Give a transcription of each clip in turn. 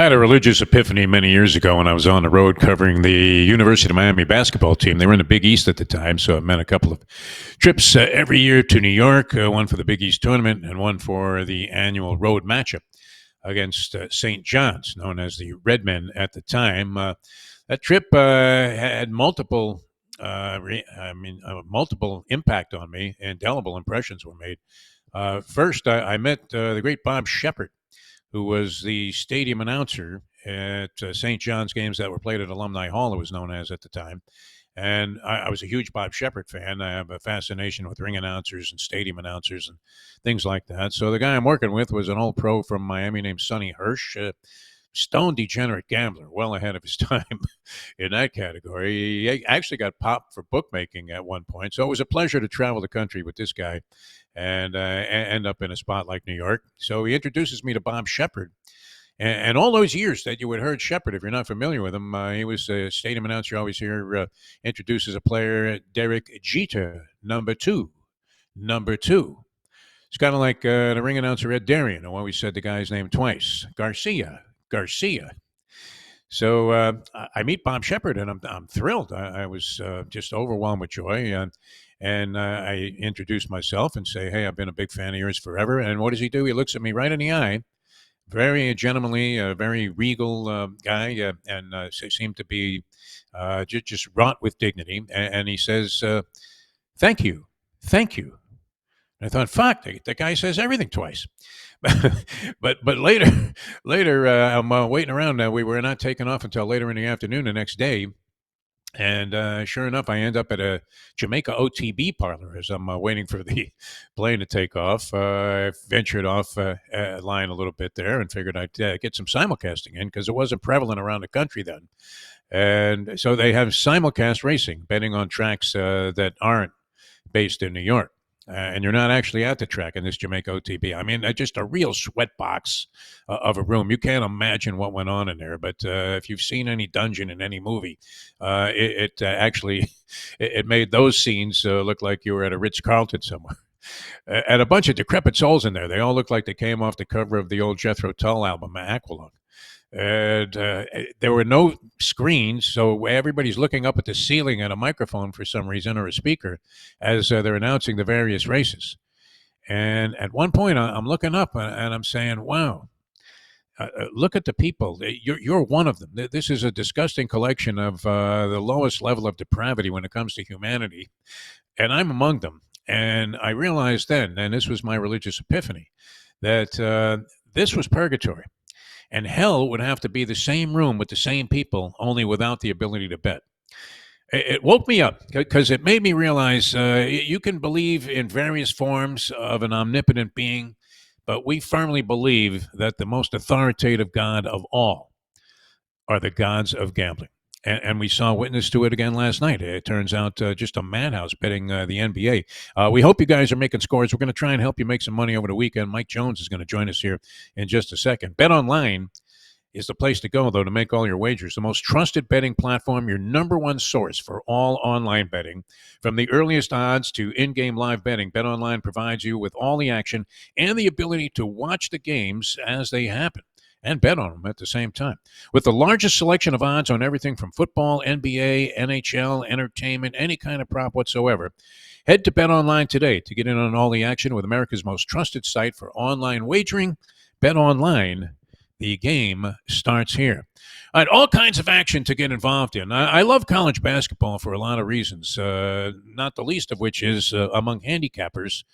had a religious epiphany many years ago when I was on the road covering the University of Miami basketball team. They were in the Big East at the time, so it meant a couple of trips every year to New York, one for the Big East tournament and one for the annual road matchup against St. John's, known as the Redmen at the time. That trip had multiple impact on me. Indelible impressions were made. First, I met the great Bob Shepard, who was the stadium announcer at St. John's games that were played at Alumni Hall, it was known as at the time. And I was a huge Bob Shepard fan. I have a fascination with ring announcers and stadium announcers and things like that. So the guy I'm working with was an old pro from Miami named Sonny Hirsch, stone degenerate gambler, well ahead of his time in that category. He actually got popped for bookmaking at one point. So it was a pleasure to travel the country with this guy and end up in a spot like New York. So he introduces me to Bob Shepard. And all those years that you had heard Shepard, if you're not familiar with him, he was a stadium announcer. You always hear introduces a player, Derek Jeter, number two. It's kind of like the ring announcer Ed Darian, who always said the guy's name twice, Garcia. So I meet Bob Shepard, and I'm thrilled. I was just overwhelmed with joy. And I introduce myself and say, hey, I've been a big fan of yours forever. And what does he do? He looks at me right in the eye, very gentlemanly, very regal guy, and seemed to be just wrought with dignity. And he says, thank you. And I thought, fuck, the guy says everything twice. but later, I'm waiting around. We were not taking off until later in the afternoon the next day. And sure enough, I end up at a Jamaica OTB parlor as I'm waiting for the plane to take off. I ventured off line a little bit there and figured I'd get some simulcasting in because it wasn't prevalent around the country then. And so they have simulcast racing, betting on tracks that aren't based in New York. And you're not actually at the track in this Jamaica OTB. I mean, just a real sweatbox of a room. You can't imagine what went on in there. But if you've seen any dungeon in any movie, it actually it made those scenes look like you were at a Ritz-Carlton somewhere. And a bunch of decrepit souls in there. They all look like they came off the cover of the old Jethro Tull album, Aqualung. And there were no screens, so everybody's looking up at the ceiling at a microphone for some reason or a speaker as they're announcing the various races. And at one point, I'm looking up and I'm saying, wow, look at the people. You're one of them. This is a disgusting collection of the lowest level of depravity when it comes to humanity. And I'm among them. And I realized then, and this was my religious epiphany, that this was purgatory. And hell would have to be the same room with the same people, only without the ability to bet. It woke me up because it made me realize you can believe in various forms of an omnipotent being, but we firmly believe that the most authoritative God of all are the gods of gambling. And we saw witness to it again last night. It turns out just a madhouse betting the NBA. We hope you guys are making scores. We're going to try and help you make some money over the weekend. Mike Jones is going to join us here in just a second. Bet Online is the place to go, though, to make all your wagers. The most trusted betting platform, your number one source for all online betting. From the earliest odds to in-game live betting, Bet Online provides you with all the action and the ability to watch the games as they happen and bet on them at the same time. With the largest selection of odds on everything from football, NBA, NHL, entertainment, any kind of prop whatsoever, head to Bet Online today to get in on all the action with America's most trusted site for online wagering. Bet Online, the game starts here. All right, all kinds of action to get involved in. I love college basketball for a lot of reasons, not the least of which is among handicappers.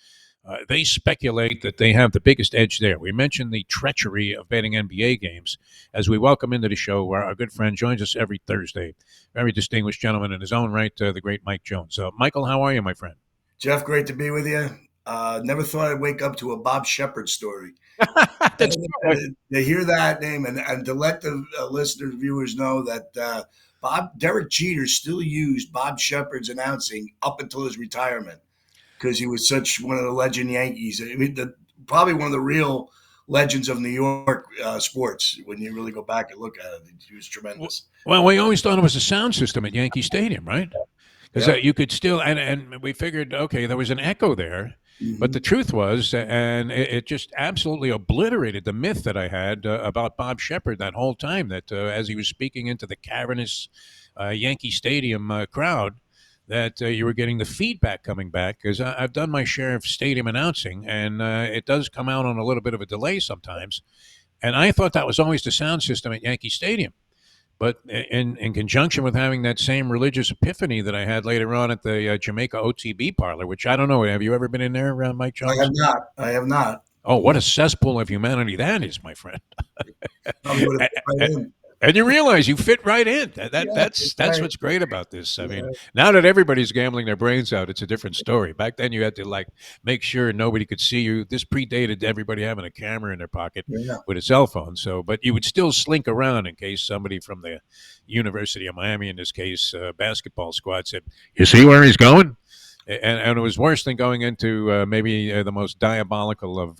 They speculate that they have the biggest edge there. We mentioned the treachery of betting NBA games as we welcome into the show. Our good friend joins us every Thursday. Very distinguished gentleman in his own right, the great Mike Jones. Michael, how are you, my friend? Jeff, great to be with you. Never thought I'd wake up to a Bob Shepard story. That's to hear that name and to let the listeners, viewers know that Derek Jeter still used Bob Shepard's announcing up until his retirement, because he was such one of the legend Yankees. I mean, probably one of the real legends of New York sports. When you really go back and look at it, he was tremendous. Well, we always thought it was a sound system at Yankee Stadium, right? Because you could still, and we figured, okay, there was an echo there. But the truth was, and it just absolutely obliterated the myth that I had about Bob Shepard that whole time. That as he was speaking into the cavernous Yankee Stadium crowd, that you were getting the feedback coming back, because I've done my share of stadium announcing, and it does come out on a little bit of a delay sometimes. And I thought that was always the sound system at Yankee Stadium. But in conjunction with having that same religious epiphany that I had later on at the Jamaica OTB parlor, which I don't know, have you ever been in there, Mike I have Jones? not. I have not. Oh, what a cesspool of humanity that is, my friend. Probably would have fit right in. And you realize you fit right in. Yeah, That's what's great about this. I mean, now that everybody's gambling their brains out, it's a different story. Back then, you had to like make sure nobody could see you. This predated everybody having a camera in their pocket Yeah. with a cell phone. So, but you would still slink around in case somebody from the University of Miami, in this case, basketball squad, said, "You see where he's going?" And it was worse than going into maybe the most diabolical of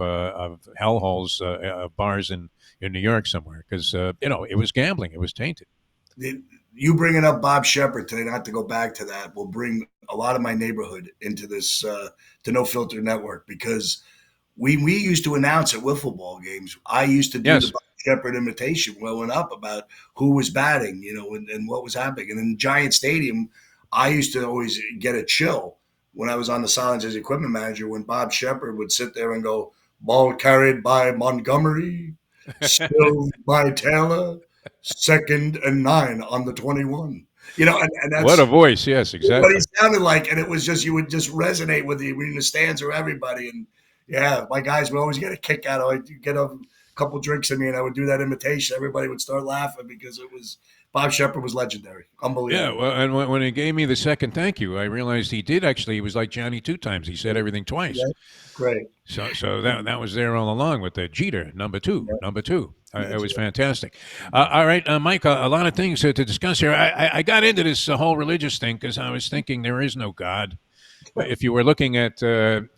hellholes of bars in New York somewhere, because it was gambling, it was tainted. You bringing up Bob Shepard today, not to go back to that, will bring a lot of my neighborhood into this to No Filter Network, because we used to announce at wiffle ball games. I used to do the Bob Shepard imitation growing up about who was batting, and what was happening. And in Giant Stadium, I used to always get a chill when I was on the sidelines as equipment manager when Bob Shepard would sit there and go, "Ball carried by Montgomery, still by Taylor, 2nd and 9 on the 21." And that's what a voice. Yes, exactly what he sounded like. And it was just, you would just resonate with the arena stands or everybody. And yeah, my guys would always get a kick out of it. I'd get a couple drinks in me and I would do that imitation. Everybody would start laughing because Bob Shepard was legendary. Unbelievable. Yeah, well, and when he gave me the second thank you, I realized he was like Johnny two times. He said everything twice. Yeah, great. So that was there all along with the Jeter, number two. It was fantastic. All right, Mike, a lot of things to discuss here. I got into this whole religious thing because I was thinking there is no God. If you were looking at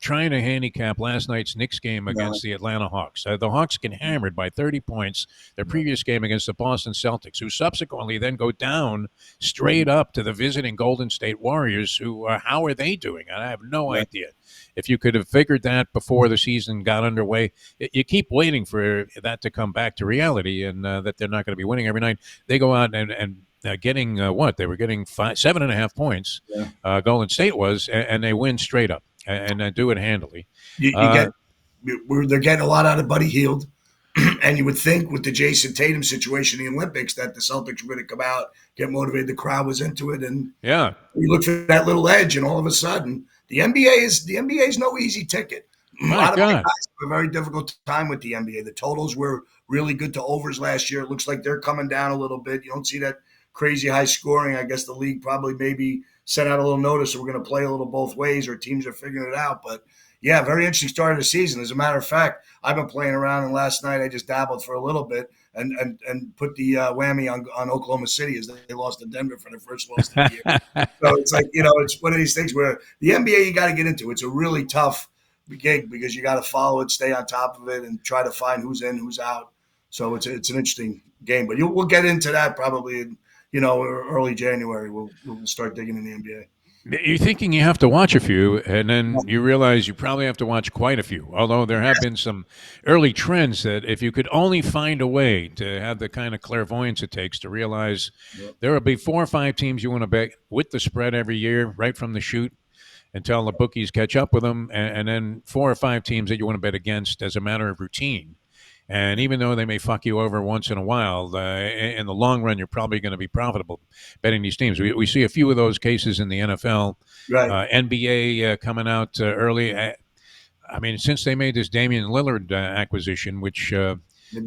trying to handicap last night's Knicks game against the Atlanta Hawks, the Hawks get hammered by 30 points their previous game against the Boston Celtics, who subsequently then go down straight up to the visiting Golden State Warriors, who how are they doing? I have no idea. If you could have figured that before the season got underway, you keep waiting for that to come back to reality, and that they're not going to be winning every night. They go out and getting what they were getting 7.5 points. Golden State was, and they win straight up and do it handily. They're getting a lot out of Buddy Hield, and you would think with the Jason Tatum situation in the Olympics that the Celtics were going to come out, get motivated. The crowd was into it, and you look for that little edge, and all of a sudden, the NBA is no easy ticket. A lot of my guys have a very difficult time with the NBA. The totals were really good to overs last year. It looks like they're coming down a little bit. You don't see that crazy high scoring. I guess the league probably maybe sent out a little notice that we're going to play a little both ways, or teams are figuring it out. But yeah, very interesting start of the season. As a matter of fact, I've been playing around, and last night I just dabbled for a little bit and put the whammy on Oklahoma City as they lost to Denver for their first loss of the year. So it's like, it's one of these things where the NBA you got to get into. It's a really tough gig because you got to follow it, stay on top of it, and try to find who's in, who's out. So it's an interesting game. But we'll get into that probably in early January. We'll start digging in the NBA. You're thinking you have to watch a few, and then you realize you probably have to watch quite a few. Although there have been some early trends that if you could only find a way to have the kind of clairvoyance it takes to realize there will be 4 or 5 teams you want to bet with the spread every year, right from the shoot, until the bookies catch up with them, and then 4 or 5 teams that you want to bet against as a matter of routine. And even though they may fuck you over once in a while, in the long run, you're probably going to be profitable betting these teams. We see a few of those cases in the NFL. Right. NBA coming out early. I mean, since they made this Damian Lillard acquisition, which the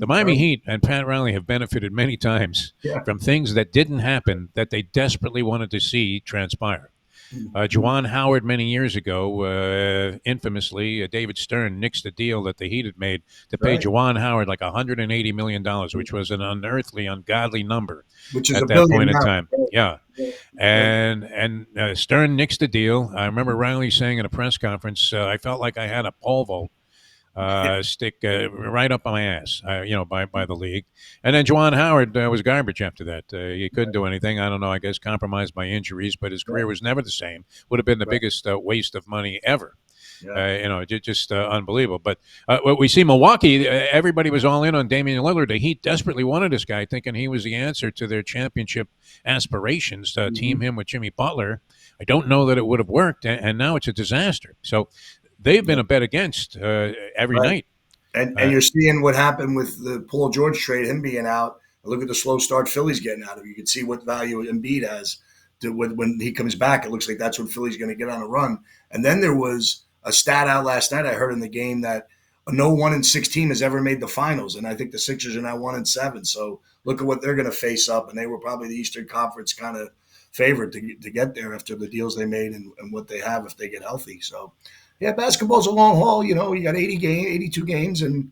Miami Heat and Pat Riley have benefited many times from things that didn't happen that they desperately wanted to see transpire. Juwan Howard many years ago, infamously, David Stern nixed the deal that the Heat had made to pay Juwan Howard like $180 million, which was an unearthly, ungodly number at that point in time. Yeah. And Stern nixed the deal. I remember Riley saying in a press conference, I felt like I had a pole vault stick right up my ass, by the league. And then Juwan Howard was garbage after that. He couldn't do anything. I don't know, I guess compromised by injuries, but his career was never the same. Would have been the biggest waste of money ever. Yeah. Just unbelievable. But what we see Milwaukee, everybody was all in on Damian Lillard. The Heat desperately wanted this guy, thinking he was the answer to their championship aspirations. Team him with Jimmy Butler. I don't know that it would have worked, and now it's a disaster. So they've been Yeah. a bet against every Right. night. And you're seeing what happened with the Paul George trade, him being out. Look at the slow start Philly's getting out of it. You can see what value Embiid has when he comes back. It looks like that's when Philly's going to get on a run. And then there was a stat out last night I heard in the game that no 1-6 team has ever made the finals, and I think the Sixers are now 1-7. So look at what they're going to face up, and they were probably the Eastern Conference kind of favorite to get there after the deals they made and what they have if they get healthy. So yeah, basketball's a long haul. You got 82 games, and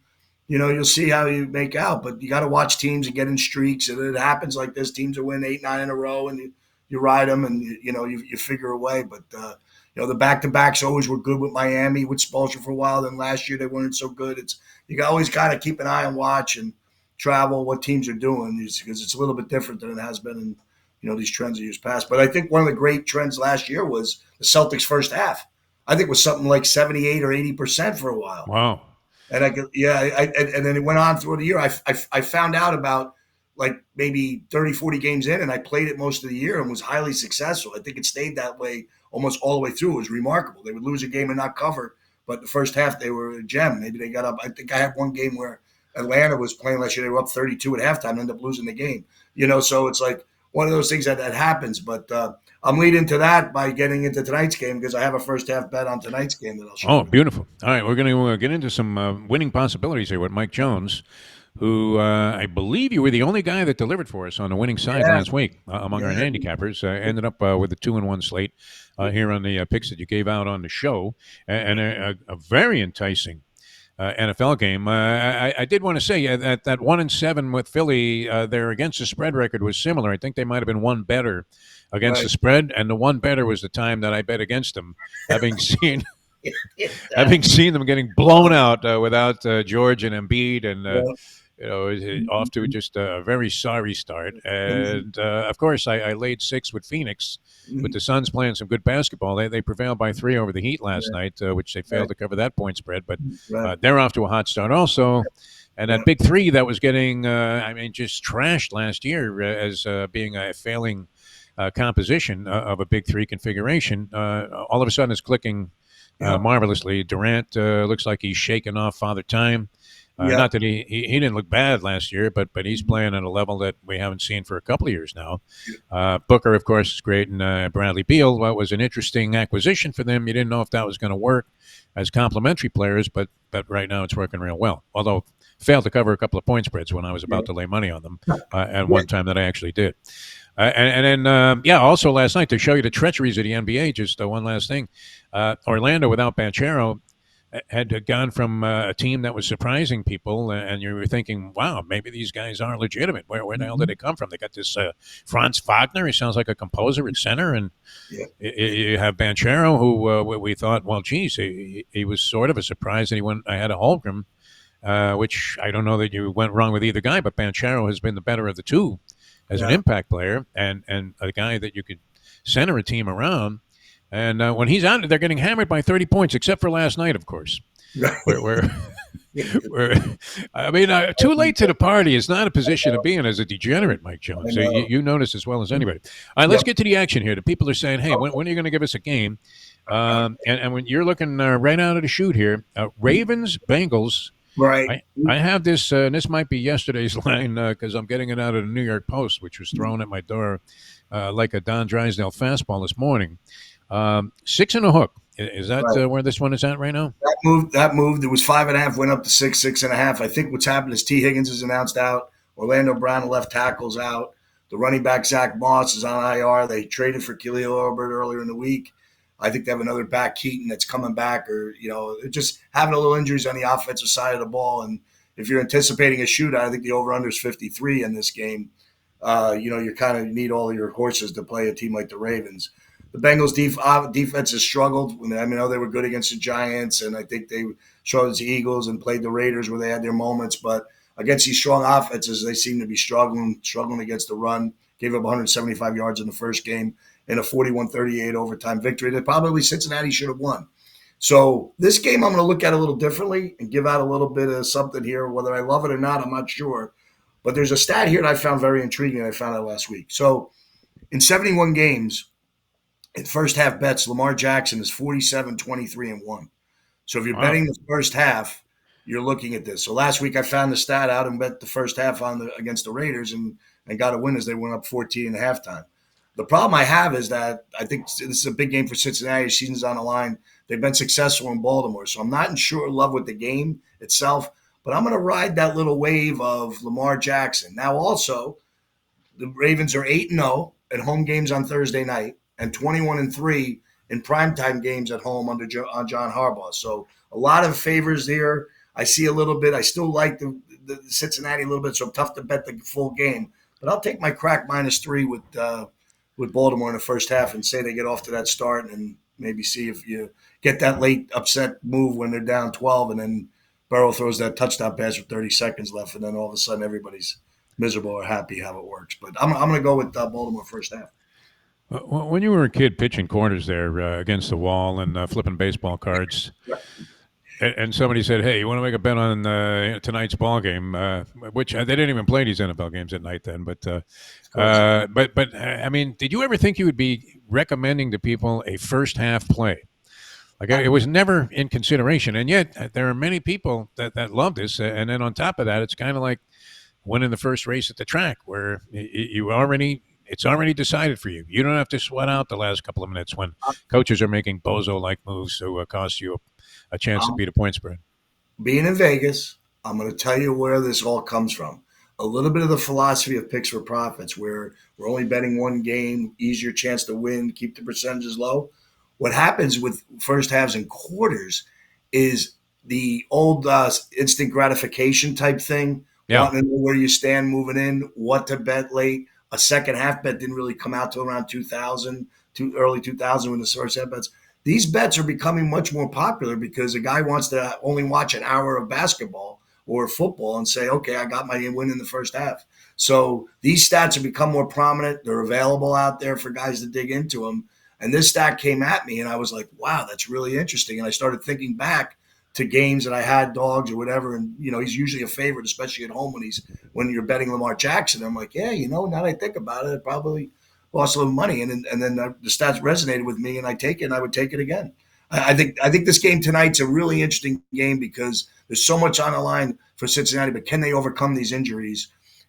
you'll see how you make out. But you got to watch teams and get in streaks. And it happens like this: teams will win 8, 9 in a row, and you ride them, and you figure a way. But the back-to-backs always were good with Miami, with Spoelstra for a while. Then last year they weren't so good. You always got to keep an eye and watch and travel what teams are doing because it's a little bit different than it has been in these trends of years past. But I think one of the great trends last year was the Celtics' first half. I think it was something like 78 or 80% for a while. Wow. And and then it went on through the year. I found out about like maybe 30, 40 games in, and I played it most of the year and was highly successful. I think it stayed that way almost all the way through. It was remarkable. They would lose a game and not cover, but the first half they were a gem. Maybe they got up. I think I had one game where Atlanta was playing last year. They were up 32 at halftime and ended up losing the game. So it's like one of those things that happens. But I'm leading to that by getting into tonight's game because I have a first half bet on tonight's game that I'll show you. Oh, beautiful. All right, we're going to get into some winning possibilities here with Mike Jones, who I believe you were the only guy that delivered for us on the winning side last week among our handicappers. Ended up with a 2-1 slate here on the picks that you gave out on the show, and a very enticing NFL game. I did want to say that 1-7 with Philly, their against the spread record was similar. I think they might have been one better against the spread, and the one better was the time that I bet against them, having seen them getting blown out without George and Embiid, and off to just a very sorry start. And of course, I laid 6 with Phoenix, with the Suns playing some good basketball. They prevailed by 3 over the Heat last night, which they failed to cover that point spread. But they're off to a hot start also. And that big 3 that was getting, just trashed last year as being a failing composition of a big 3 configuration, all of a sudden is clicking marvelously. Durant looks like he's shaking off Father Time. Not that he didn't look bad last year, but he's playing at a level that we haven't seen for a couple of years now. Booker, of course, is great, and Bradley Beal was an interesting acquisition for them. You didn't know if that was going to work as complementary players, but right now it's working real well. Although failed to cover a couple of point spreads when I was about to lay money on them, and one time that I actually did. And then, also last night, to show you the treacheries of the NBA, just one last thing. Orlando without Banchero had gone from a team that was surprising people, and you were thinking, wow, maybe these guys aren't legitimate. Where the hell did they come from? They got this Franz Wagner. He sounds like a composer at center, and you have Banchero, who we thought, well, geez, he was sort of a surprise that he went ahead of Holmgren, which I don't know that you went wrong with either guy, but Banchero has been the better of the two as an impact player and a guy that you could center a team around. And when he's out, they're getting hammered by 30 points, except for last night, of course. Where too late to the party is not a position to be in as a degenerate, Mike Jones. You notice as well as anybody. All right, let's get to the action here. The people are saying, hey, when are you going to give us a game? And when you're looking right out of the chute here, Ravens, Bengals. Right. I have this, and this might be yesterday's line because I'm getting it out of the New York Post, which was thrown at my door like a Don Drysdale fastball this morning. 6 and a hook. Is that where this one is at right now? That moved. It was 5.5, went up to 6, 6.5. I think what's happened is T. Higgins is announced out. Orlando Brown, the left tackle's out. The running back, Zach Moss, is on IR. They traded for Khalil Herbert earlier in the week. I think they have another back, Keaton, that's coming back, or just having a little injuries on the offensive side of the ball. And if you're anticipating a shootout, I think the over/under is 53 in this game. You kind of need all of your horses to play a team like the Ravens. The Bengals defense has struggled. I know they were good against the Giants, and I think they showed the Eagles and played the Raiders where they had their moments. But against these strong offenses, they seem to be struggling against the run. Gave up 175 yards in the first game in a 41-38 overtime victory that probably Cincinnati should have won. So this game, I'm going to look at a little differently and give out a little bit of something here. Whether I love it or not, I'm not sure. But there's a stat here that I found very intriguing. I found out last week. So in 71 games, in first half bets, Lamar Jackson is 47, 23, and 1. So if you're Wow. betting the first half, you're looking at this. So last week I found the stat out and bet the first half against the Raiders and got a win as they went up 14 at halftime. The problem I have is that I think this is a big game for Cincinnati. Season's on the line. They've been successful in Baltimore, so I'm not in sure love with the game itself. But I'm going to ride that little wave of Lamar Jackson. Now, also, the Ravens are 8-0 at home games on Thursday night and 21-3 in primetime games at home on John Harbaugh. So a lot of favors here. I see a little bit. I still like the Cincinnati a little bit, so tough to bet the full game. But I'll take my crack -3 with Baltimore in the first half and say they get off to that start and maybe see if you get that late upset move when they're down 12 and then Burrow throws that touchdown pass with 30 seconds left and then all of a sudden everybody's miserable or happy how it works. But I'm going to go with Baltimore first half. When you were a kid pitching corners there against the wall and flipping baseball cards, and somebody said, "Hey, you want to make a bet on tonight's ball game?" Which they didn't even play these NFL games at night then. But I mean, did you ever think you would be recommending to people a first half play? Like it was never in consideration, and yet there are many people that love this. And then on top of that, it's kind of like winning the first race at the track, where it's already decided for you. You don't have to sweat out the last couple of minutes when coaches are making bozo-like moves to cost you a chance to beat a point spread. Being in Vegas, I'm going to tell you where this all comes from. A little bit of the philosophy of picks for profits, where we're only betting one game, easier chance to win, keep the percentages low. What happens with first halves and quarters is the old instant gratification type thing, wanting to know where you stand moving in, what to bet late. A second half bet didn't really come out till around 2000, early 2000 when the first half bets. These bets are becoming much more popular because a guy wants to only watch an hour of basketball or football and say, okay, I got my win in the first half. So these stats have become more prominent. They're available out there for guys to dig into them. And this stat came at me and I was like, wow, that's really interesting. And I started thinking back to games that I had dogs or whatever. And, he's usually a favorite, especially at home when you're betting Lamar Jackson. I'm like, yeah, now that I think about it, I probably lost a little money. And then the stats resonated with me and I take it and I would take it again. I think this game tonight's a really interesting game because there's so much on the line for Cincinnati, but can they overcome these injuries?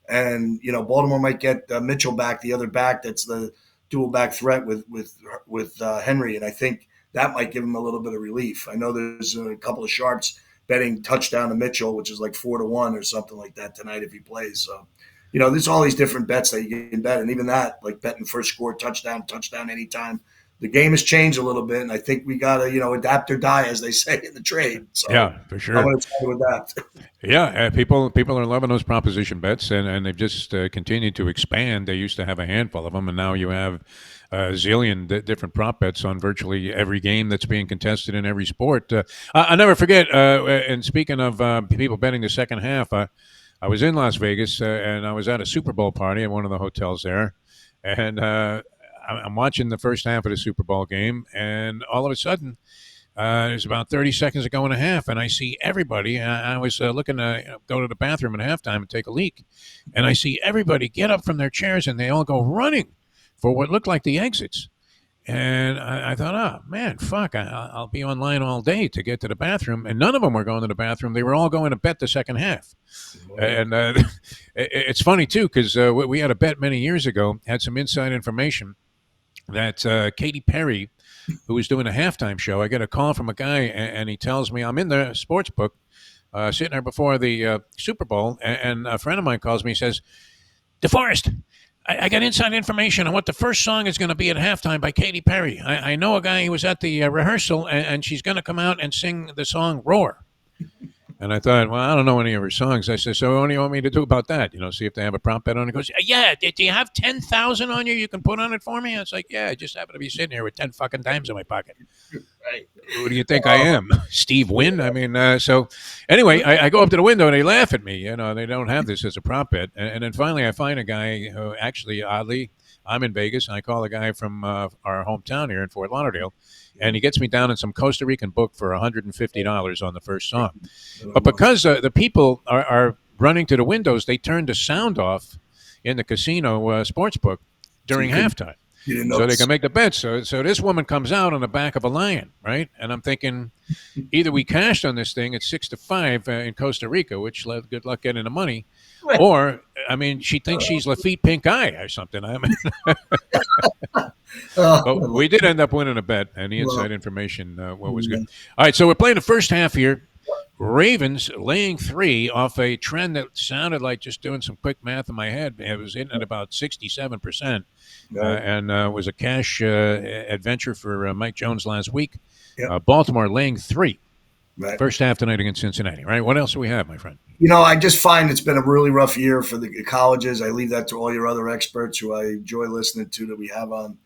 And, Baltimore might get Mitchell back, the other back that's the dual back threat with Henry. And I think that might give him a little bit of relief. I know there's a couple of sharps betting touchdown to Mitchell, which is like 4-1 or something like that tonight if he plays. So, there's all these different bets that you can bet. And even that, like betting first score, touchdown anytime. The game has changed a little bit, and I think we got to, adapt or die, as they say in the trade. So yeah, for sure. I'm going to try to adapt. Yeah, people are loving those proposition bets, and they've just continued to expand. They used to have a handful of them, and now you have a zillion different prop bets on virtually every game that's being contested in every sport. I'll never forget, and speaking of people betting the second half, I was in Las Vegas, and I was at a Super Bowl party at one of the hotels there, and I'm watching the first half of the Super Bowl game, and all of a sudden, there's about 30 seconds to go in a half, and I see everybody. I was looking to go to the bathroom at halftime and take a leak, and I see everybody get up from their chairs, and they all go running for what looked like the exits. And I thought, oh, man, fuck, I'll be online all day to get to the bathroom. And none of them were going to the bathroom. They were all going to bet the second half. And it's funny, too, because we had a bet many years ago, had some inside information that Katy Perry, who was doing a halftime show, I get a call from a guy, and he tells me, I'm in the sports book, sitting there before the Super Bowl, and a friend of mine calls me and says, DeForrest, I got inside information on what the first song is going to be at halftime by Katy Perry. I know a guy who was at the rehearsal, and she's going to come out and sing the song Roar. And I thought, well, I don't know any of her songs. I said, so what do you want me to do about that? See if they have a prop bet on it. He goes, yeah, do you have 10,000 on you can put on it for me? I was like, yeah, I just happen to be sitting here with 10 fucking dimes in my pocket. Right. Who do you think I am? Steve Wynn? I mean, so anyway, I go up to the window and they laugh at me. They don't have this as a prop bet. And then finally I find a guy who actually, oddly, I'm in Vegas, and I call a guy from our hometown here in Fort Lauderdale, and he gets me down in some Costa Rican book for $150 on the first song. But because the people are running to the windows, they turn the sound off in the casino sports book during halftime, so they can make the bets. So this woman comes out on the back of a lion, right? And I'm thinking, either we cashed on this thing at 6-5 in Costa Rica, which good luck getting the money, or I mean, she thinks she's Lafitte Pink Eye or something. I mean, but we did end up winning a bet, and the inside information what was good. All right, so we're playing the first half here. Ravens laying 3 off a trend that sounded like, just doing some quick math in my head, it was in at about 67%, and was a cash adventure for Mike Jones last week. Baltimore laying 3. First half tonight against Cincinnati, right? What else do we have, my friend? I just find it's been a really rough year for the colleges. I leave that to all your other experts who I enjoy listening to that we have on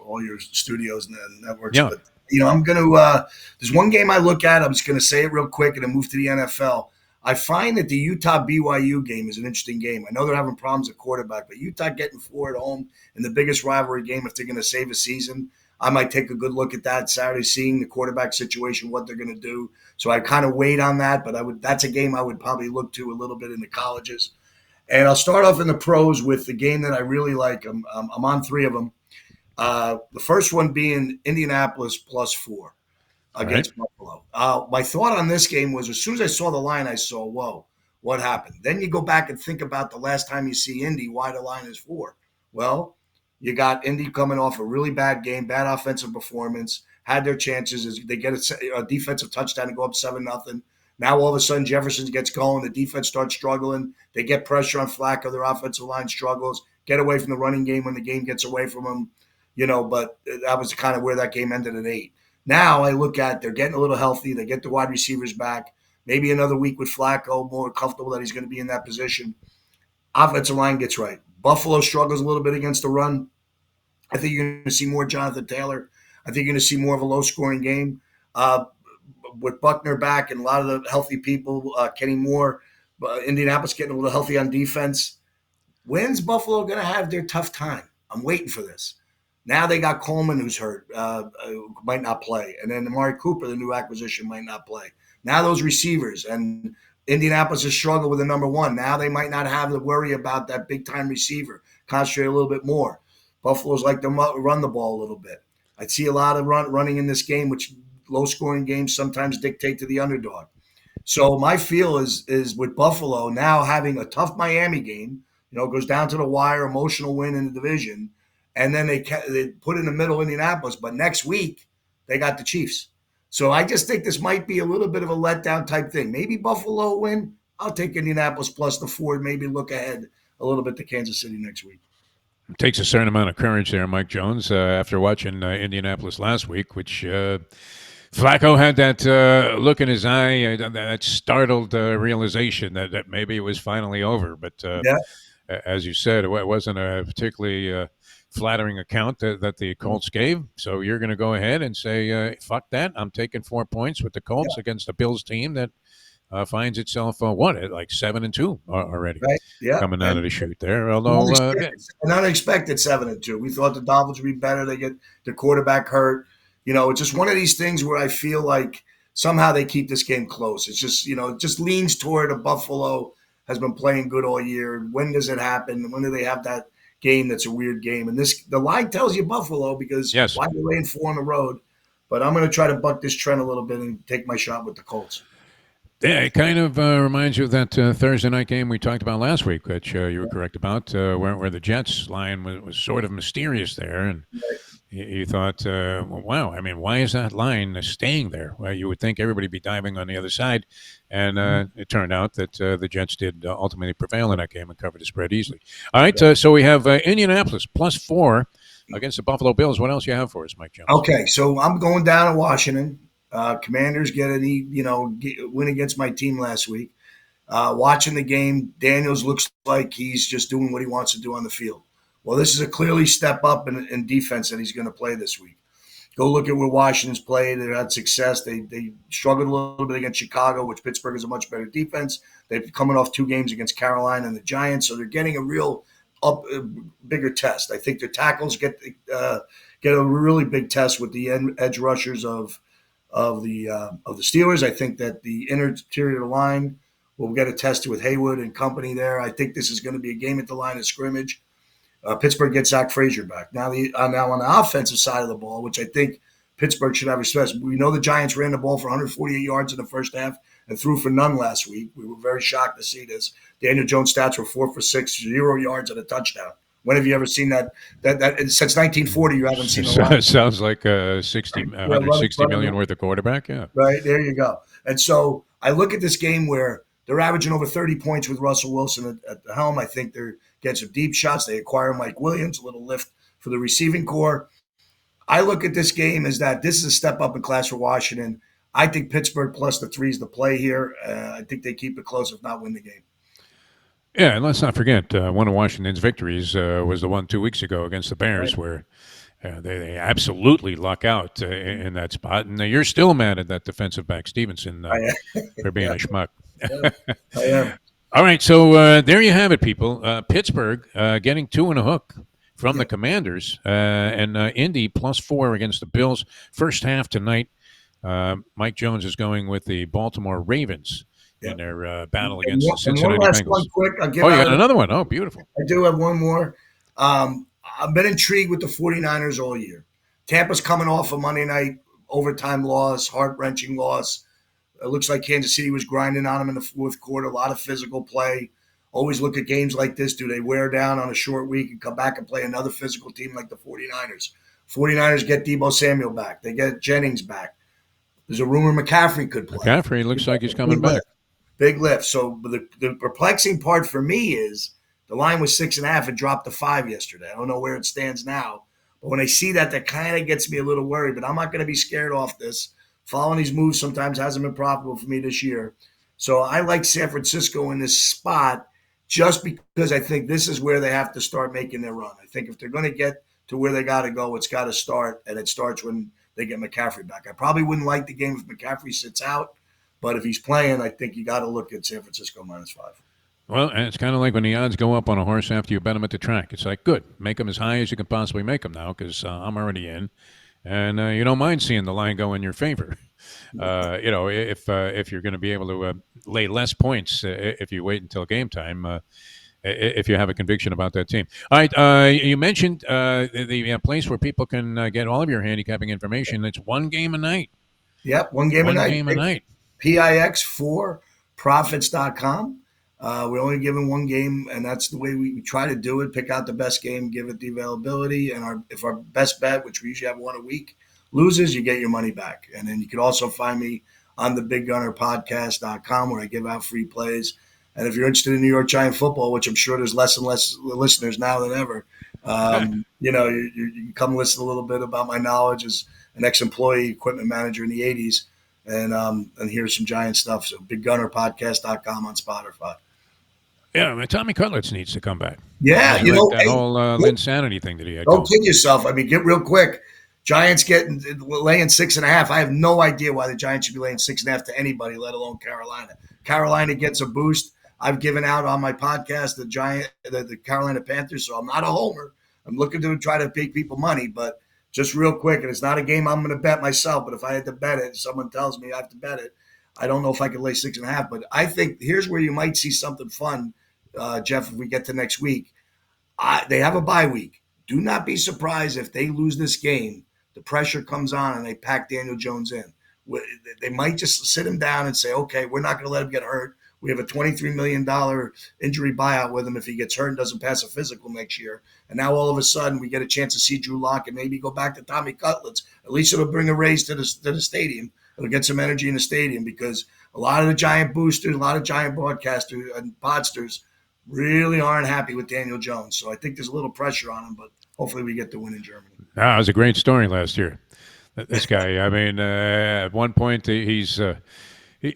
all your studios and networks. Yeah. But, I'm going to there's one game I look at. I'm just going to say it real quick and then move to the NFL. I find that the Utah-BYU game is an interesting game. I know they're having problems at quarterback, but Utah getting 4 at home in the biggest rivalry game, if they're going to save a season, I might take a good look at that Saturday, seeing the quarterback situation, what they're going to do. So I kind of wait on that, but that's a game I would probably look to a little bit in the colleges. And I'll start off in the pros with the game that I really like. I'm on 3 of them. The first one being Indianapolis +4 against Buffalo. My thought on this game was, as soon as I saw the line, I saw, whoa, what happened? Then you go back and think about the last time you see Indy, why the line is 4. Well, you got Indy coming off a really bad game, bad offensive performance, had their chances as they get a defensive touchdown and go up 7-0. Now all of a sudden Jefferson gets going, the defense starts struggling. They get pressure on Flacco, their offensive line struggles, get away from the running game when the game gets away from them. But that was kind of where that game ended at 8. Now I look at, they're getting a little healthy. They get the wide receivers back. Maybe another week with Flacco, more comfortable that he's going to be in that position. Offensive line gets right. Buffalo struggles a little bit against the run. I think you're going to see more Jonathan Taylor. I think you're going to see more of a low-scoring game. With Buckner back and a lot of the healthy people, Kenny Moore, Indianapolis getting a little healthy on defense. When's Buffalo going to have their tough time? I'm waiting for this. Now they got Coleman, who's hurt, might not play. And then Amari Cooper, the new acquisition, might not play. Now those receivers, and Indianapolis has struggled with the number 1. Now they might not have to worry about that big-time receiver. Concentrate a little bit more. Buffalo's like to run the ball a little bit. I'd see a lot of running in this game, which low-scoring games sometimes dictate to the underdog. So my feel is with Buffalo now having a tough Miami game, goes down to the wire, emotional win in the division, and then they put in the middle Indianapolis. But next week, they got the Chiefs. So I just think this might be a little bit of a letdown type thing. Maybe Buffalo win. I'll take Indianapolis plus the 4, maybe look ahead a little bit to Kansas City next week. It takes a certain amount of courage there, Mike Jones, after watching Indianapolis last week, which Flacco had that look in his eye, that startled realization that maybe it was finally over. But as you said, it wasn't a particularly flattering account that the Colts gave. So you're going to go ahead and say, fuck that. I'm taking 4 points with the Colts against the Bills team that finds itself, like 7-2 already, coming out of the chute there. Although an unexpected 7-2. We thought the Dolphins would be better. They get the quarterback hurt. It's just one of these things where I feel like somehow they keep this game close. It's just, it just leans toward a Buffalo has been playing good all year. When does it happen? When do they have that game that's a weird game? And the line tells you Buffalo, because why are they laying 4 on the road? But I'm going to try to buck this trend a little bit and take my shot with the Colts. Yeah, it kind of reminds you of that Thursday night game we talked about last week, which you were correct about, where the Jets line was sort of mysterious there. And you thought, wow, I mean, why is that line staying there? Well, you would think everybody would be diving on the other side. And it turned out that the Jets did ultimately prevail in that game and covered the spread easily. All right, so we have Indianapolis +4 against the Buffalo Bills. What else you have for us, Mike Jones? Okay, so I'm going down to Washington. Commanders get win against my team last week. Watching the game, Daniels looks like he's just doing what he wants to do on the field. Well, this is a clearly step up in defense that he's going to play this week. Go look at where Washington's played. They had success. They struggled a little bit against Chicago, which Pittsburgh is a much better defense. They're coming off 2 games against Carolina and the Giants, so they're getting a real up bigger test. I think their tackles get a really big test with the edge rushers of the Steelers. I think that the interior line will get a test with Haywood and company there. I think this is going to be a game at the line of scrimmage. Pittsburgh gets Zach Frazier back. Now on the offensive side of the ball, which I think Pittsburgh should have respect. We know the Giants ran the ball for 148 yards in the first half and threw for none last week. We were very shocked to see this. Daniel Jones' stats were 4 for 6, 0 yards and a touchdown. When have you ever seen that since 1940? You haven't seen a lot. Sounds like a 160 million worth of quarterback. Yeah, right there you go. And so I look at this game where they're averaging over 30 points with Russell Wilson at the helm. I think they're getting some deep shots. They acquire Mike Williams, a little lift for the receiving core. I look at this game as that this is a step up in class for Washington. I think Pittsburgh plus the 3 is the play here. I think they keep it close, if not win the game. Yeah, and let's not forget, one of Washington's victories was the one 2 weeks ago against the Bears, right, where they absolutely luck out in that spot. And you're still mad at that defensive back, Stevenson, for being a schmuck. Yeah, I am. All right, so there you have it, people. Pittsburgh getting 2 and a hook from the Commanders, and Indy +4 against the Bills. First half tonight, Mike Jones is going with the Baltimore Ravens in their battle against the Cincinnati Bengals. One quick, you got another one. Oh, beautiful. I do have one more. I've been intrigued with the 49ers all year. Tampa's coming off a Monday night overtime loss, heart-wrenching loss. It looks like Kansas City was grinding on them in the fourth quarter, a lot of physical play. Always look at games like this. Do they wear down on a short week and come back and play another physical team like the 49ers? 49ers get Deebo Samuel back. They get Jennings back. There's a rumor McCaffrey could play. McCaffrey looks like he's coming back. Big lift. So the perplexing part for me is the line was 6.5 and dropped to 5 yesterday. I don't know where it stands now. But when I see that kind of gets me a little worried. But I'm not going to be scared off this. Following these moves sometimes hasn't been profitable for me this year. So I like San Francisco in this spot just because I think this is where they have to start making their run. I think if they're going to get to where they got to go, it's got to start, and it starts when they get McCaffrey back. I probably wouldn't like the game if McCaffrey sits out, but if he's playing, I think you got to look at San Francisco -5. Well, and it's kind of like when the odds go up on a horse after you bet him at the track. It's like, good, make them as high as you can possibly make them now because I'm already in. And you don't mind seeing the line go in your favor. If you're going to be able to lay less points if you wait until game time, if you have a conviction about that team. All right, you mentioned the place where people can get all of your handicapping information. It's one game a night. Yep, one game a night. One game a night. PIX4profits.com. We're only giving one game, and that's the way we try to do it. Pick out the best game, give it the availability, and if our best bet, which we usually have one a week, loses, you get your money back. And then you can also find me on the BigGunnerPodcast.com where I give out free plays. And if you're interested in New York Giant football, which I'm sure there's less and less listeners now than ever, you can come listen a little bit about my knowledge as an ex-employee equipment manager in the 80s and here's some Giant stuff. So BigGunnerPodcast.com on Spotify. Yeah, Tommy Cutlets needs to come back. Yeah, that whole Linsanity thing that he had. Don't kid yourself. I mean, get real quick. Giants laying 6.5. I have no idea why the Giants should be laying 6.5 to anybody, let alone Carolina. Carolina gets a boost. I've given out on my podcast the Carolina Panthers, so I'm not a homer. I'm looking to try to pay people money, but just real quick, and it's not a game I'm going to bet myself, but if I had to bet it, someone tells me I have to bet it, I don't know if I could lay 6.5, but I think here's where you might see something fun, Jeff, if we get to next week. They have a bye week. Do not be surprised if they lose this game. The pressure comes on and they pack Daniel Jones in. They might just sit him down and say, okay, we're not going to let him get hurt. We have a $23 million injury buyout with him if he gets hurt and doesn't pass a physical next year. And now all of a sudden we get a chance to see Drew Lock and maybe go back to Tommy Cutlets. At least it'll bring a raise to the stadium. It'll get some energy in the stadium because a lot of the Giant boosters, a lot of Giant broadcasters and podsters really aren't happy with Daniel Jones. So I think there's a little pressure on him, but hopefully we get the win in Germany. That was a great story last year. This guy, I mean, at one point he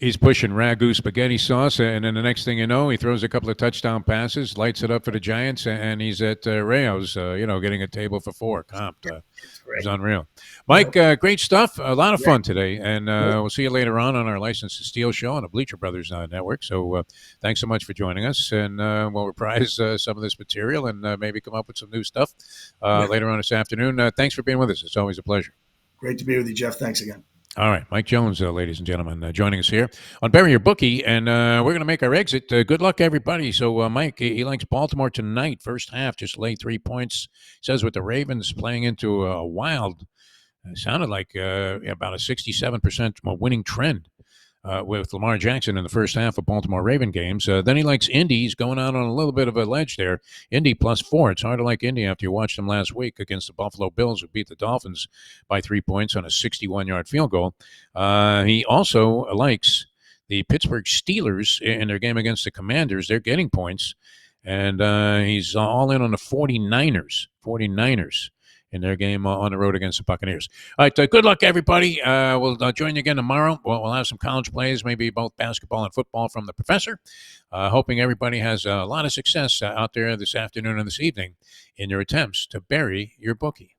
He's pushing ragu spaghetti sauce, and then the next thing you know, he throws a couple of touchdown passes, lights it up for the Giants, and he's at Rayo's, getting a table for four comped. It was unreal. Mike, great stuff. A lot of fun today, and we'll see you later on our License to Steal show on the Bleacher Brothers Network. So thanks so much for joining us, and we'll reprise some of this material and maybe come up with some new stuff later on this afternoon. Thanks for being with us. It's always a pleasure. Great to be with you, Jeff. Thanks again. All right, Mike Jones, ladies and gentlemen, joining us here on Bury Your Bookie, and we're going to make our exit. Good luck, everybody. So, Mike, he likes Baltimore tonight, first half, just lay 3 points. Says with the Ravens playing into a wild, sounded like about a 67% winning trend with Lamar Jackson in the first half of Baltimore Raven games. Then he likes Indy. He's going out on a little bit of a ledge there. Indy +4. It's hard to like Indy after you watched them last week against the Buffalo Bills, who beat the Dolphins by 3 points on a 61-yard field goal. He also likes the Pittsburgh Steelers in their game against the Commanders. They're getting points. And he's all in on the 49ers. 49ers. In their game on the road against the Buccaneers. All right, good luck, everybody. We'll join you again tomorrow. We'll have some college plays, maybe both basketball and football from the professor. Hoping everybody has a lot of success out there this afternoon and this evening in your attempts to bury your bookie.